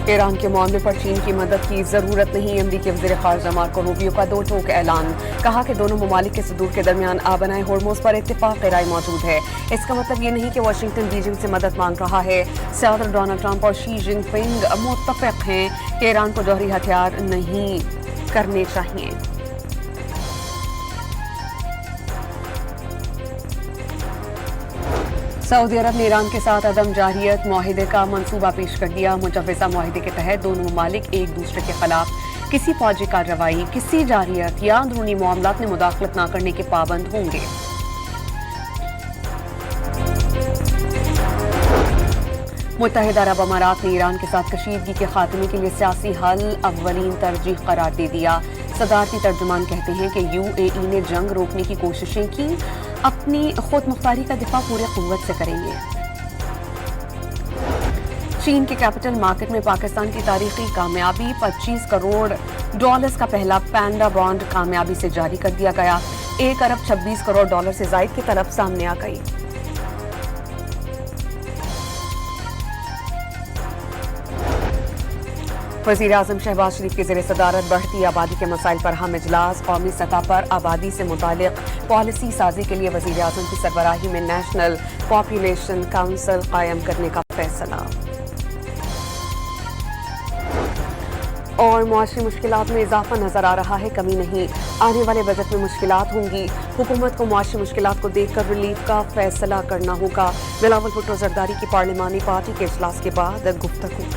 ایران کے معاملے پر چین کی مدد کی ضرورت نہیں، امریکی وزیر خارجہ مارکو روبیو کا دو ٹوک اعلان، کہا کہ دونوں ممالک کے صدور کے درمیان آبنائے ہورموز پر اتفاق رائے موجود ہے، اس کا مطلب یہ نہیں کہ واشنگٹن بیجنگ سے مدد مانگ رہا ہے۔ صدر ڈونلڈ ٹرمپ اور شی جن پنگ متفق ہیں کہ ایران کو جوہری ہتھیار نہیں کرنے چاہیے۔ سعودی عرب نے ایران کے ساتھ عدم جارحیت معاہدے کا منصوبہ پیش کر دیا۔ مجوزہ معاہدے کے تحت دونوں ممالک ایک دوسرے کے خلاف کسی فوجی کارروائی، کسی جارحیت یا اندرونی معاملات میں مداخلت نہ کرنے کے پابند ہوں گے۔ متحدہ عرب امارات نے ایران کے ساتھ کشیدگی کے خاتمے کے لیے سیاسی حل اولین ترجیح قرار دے دیا۔ صدارتی ترجمان کہتے ہیں کہ یو اے ای نے جنگ روکنے کی کوششیں کی، اپنی خود مختاری کا دفاع پورے قوت سے کریں گے۔ چین کے کیپٹل مارکیٹ میں پاکستان کی تاریخی کامیابی، $25 کروڑ کا پہلا پینڈا بانڈ کامیابی سے جاری کر دیا گیا، $1 ارب 26 کروڑ سے زائد کی طلب سامنے آ گئی۔ وزیر اعظم شہباز شریف کی زیر صدارت بڑھتی آبادی کے مسائل پر اہم اجلاس، قومی سطح پر آبادی سے متعلق پالیسی سازی کے لیے وزیر اعظم کی سربراہی میں نیشنل پاپولیشن کونسل قائم کرنے کا فیصلہ۔ اور معاشی مشکلات میں اضافہ نظر آ رہا ہے، کمی نہیں، آنے والے بجٹ میں مشکلات ہوں گی، حکومت کو معاشی مشکلات کو دیکھ کر ریلیف کا فیصلہ کرنا ہوگا۔ بلاول بھٹو زرداری کی پارلیمانی پارٹی کے اجلاس کے بعد گفتگو۔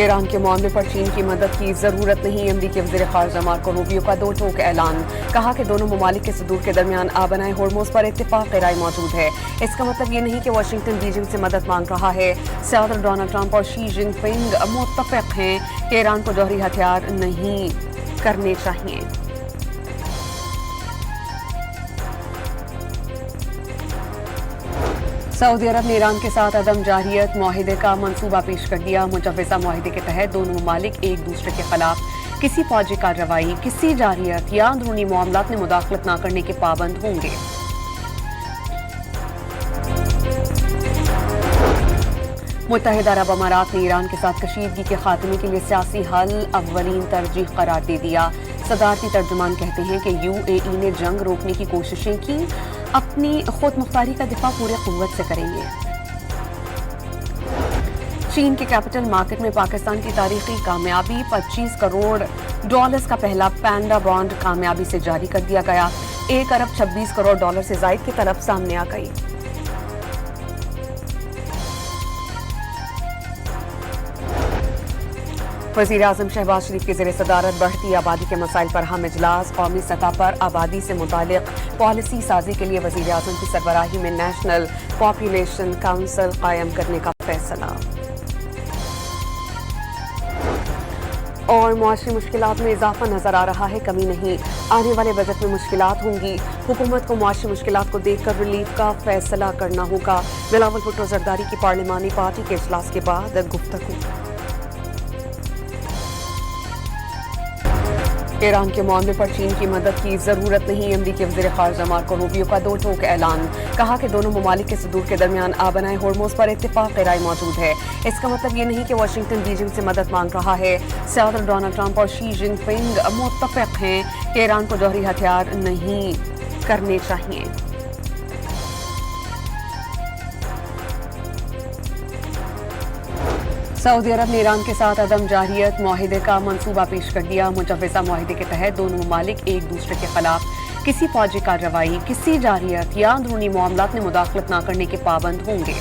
ایران کے معاملے پر چین کی مدد کی ضرورت نہیں، امریکی وزیر خارجہ مارکو روبیو کا دو ٹوک اعلان، کہا کہ دونوں ممالک کے صدور کے درمیان آبنائے ہورموز پر اتفاق رائے موجود ہے، اس کا مطلب یہ نہیں کہ واشنگٹن بیجنگ سے مدد مانگ رہا ہے۔ صدر ڈونلڈ ٹرمپ اور شی جن پنگ متفق ہیں کہ ایران کو جوہری ہتھیار نہیں کرنے چاہیے۔ سعودی عرب نے ایران کے ساتھ عدم جارحیت معاہدے کا منصوبہ پیش کر دیا۔ مجوزہ معاہدے کے تحت دونوں ممالک ایک دوسرے کے خلاف کسی فوجی کارروائی، کسی جارحیت یا اندرونی معاملات میں مداخلت نہ کرنے کے پابند ہوں گے۔ متحدہ عرب امارات نے ایران کے ساتھ کشیدگی کے خاتمے کے لیے سیاسی حل اولین ترجیح قرار دے دیا۔ صدارتی ترجمان کہتے ہیں کہ یو اے ای نے جنگ روکنے کی کوششیں کی، اپنی خود مختاری کا دفاع پورے قوت سے کریں گے۔ چین کے کیپٹل مارکیٹ میں پاکستان کی تاریخی کامیابی، $25 کروڑ کا پہلا پینڈا بانڈ کامیابی سے جاری کر دیا گیا، $1 ارب 26 کروڑ سے زائد کی طلب سامنے آ گئی۔ وزیر اعظم شہباز شریف کی زیر صدارت بڑھتی آبادی کے مسائل پر اہم اجلاس، قومی سطح پر آبادی سے متعلق پالیسی سازی کے لیے وزیر اعظم کی سربراہی میں نیشنل پاپولیشن کونسل قائم کرنے کا فیصلہ۔ اور معاشی مشکلات میں اضافہ نظر آ رہا ہے، کمی نہیں، آنے والے بجٹ میں مشکلات ہوں گی، حکومت کو معاشی مشکلات کو دیکھ کر ریلیف کا فیصلہ کرنا ہوگا۔ بلاول بھٹو زرداری کی پارلیمانی پارٹی کے اجلاس کے بعد گفتگو۔ ایران کے معاملے پر چین کی مدد کی ضرورت نہیں، امریکی وزیر خارجہ مارکو روبیو کا دو ٹوک اعلان، کہا کہ دونوں ممالک کے صدور کے درمیان آبنائے ہورموز پر اتفاق رائے موجود ہے، اس کا مطلب یہ نہیں کہ واشنگٹن بیجنگ سے مدد مانگ رہا ہے۔ صدر ڈونلڈ ٹرمپ اور شی جن پنگ متفق ہیں کہ ایران کو جوہری ہتھیار نہیں کرنے چاہیے۔ سعودی عرب نے ایران کے ساتھ عدم جارحیت معاہدے کا منصوبہ پیش کر دیا۔ مجوزہ معاہدے کے تحت دونوں ممالک ایک دوسرے کے خلاف کسی فوجی کارروائی، کسی جارحیت یا اندرونی معاملات میں مداخلت نہ کرنے کے پابند ہوں گے۔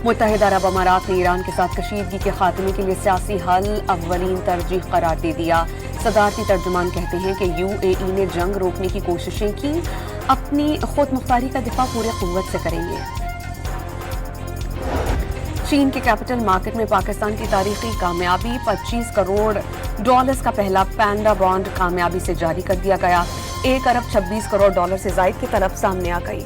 متحدہ عرب امارات نے ایران کے ساتھ کشیدگی کے خاتمے کے لیے سیاسی حل اولین ترجیح قرار دے دیا۔ صدارتی ترجمان کہتے ہیں کہ یو اے ای نے جنگ روکنے کی کوششیں کی، اپنی خود مختاری کا دفاع پورے قوت سے کریں گے۔ چین کے کیپٹل مارکیٹ میں پاکستان کی تاریخی کامیابی، $25 کروڑ کا پہلا پینڈا بانڈ کامیابی سے جاری کر دیا گیا، $1 ارب 26 کروڑ سے زائد کی طلب سامنے آ گئی۔